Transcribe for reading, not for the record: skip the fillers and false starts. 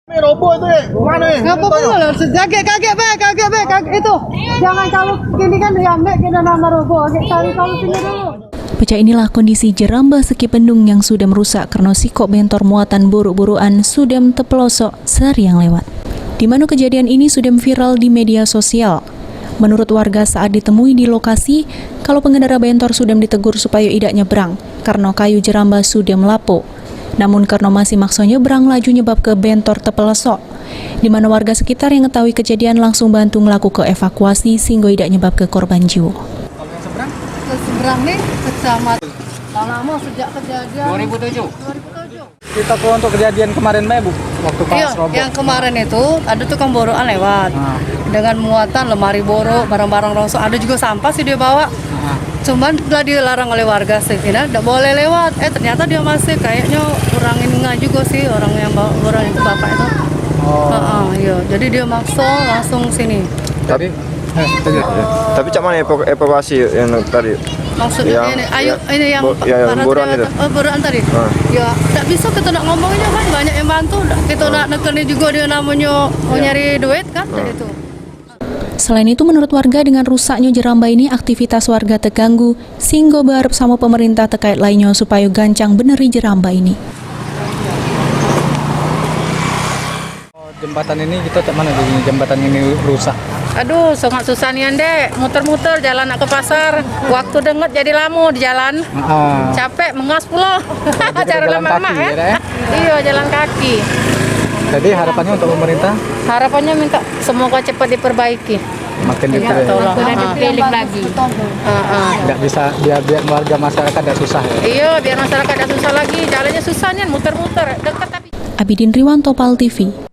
Roboh itu ya, mana ya? Ngapa pula? Kaget be, itu. Jangan kalau gini kan diambil kita nama roboh. Cari kalau sini dulu. Pecah inilah kondisi jerambah Sekipendung yang sudah merusak karena sikok bentor muatan buruk-buruan sudah terpelosok sehari yang lewat. Di mana kejadian ini sudah viral di media sosial. Menurut warga saat ditemui di lokasi, kalau pengendara bentor sudah ditegur supaya tidak nyebrang karena kayu jerambah sudah melapuk. Namun karena masih maksa nyebrang, laju nyebab ke bentor terpelosok. Di mana warga sekitar yang mengetahui kejadian langsung bantu melakukan evakuasi sehingga tidak nyebab ke korban jiwa. Kalau yang seberang? Ke seberang nih, kecamatan. Lama sejak kejadian 2007. Kita untuk kejadian kemarin Mei, Bu, waktu pas iya, roboh. yang kemarin itu ada tukang borokan lewat dengan muatan lemari borok, barang-barang rongsok, ada juga sampah sih dia bawa. Cuman udah dilarang oleh warga sih, tidak boleh lewat. Ternyata dia masih kayaknya kurang ingat juga sih orang yang bawa borok itu bapak itu. Iya, jadi dia maksa langsung sini. Tapi cak mana evakuasi yang tadi? Maksudnya ini yang buruan itu. Buruan tadi. Ya, tidak bisa kita nak ngomongnya kan banyak yang bantu. Kita nak nekeni juga dia namanya mau nyari duit kan itu. Selain itu, menurut warga dengan rusaknya jerambah ini, aktivitas warga terganggu, sehingga berharap sama pemerintah terkait lainnya supaya gancang beneri jerambah ini. Jembatan ini kita cak mana di jembatan ini rusak? Aduh, sangat susah nih Dek. Muter-muter jalan nak ke pasar. Waktu denget jadi lama di jalan. Capek, mengas pula. Cara lama-lama ya. Iya, jalan kaki. Jadi harapannya untuk pemerintah? Harapannya minta semoga cepat diperbaiki. Makin Ya, tolong. Keliling lagi. Nggak bisa biar warga masyarakat tidak susah ya? Iya, biar masyarakat tidak susah lagi. Jalannya susahnya muter-muter. Dekat tapi. Abidin Riwanto, PAL TV.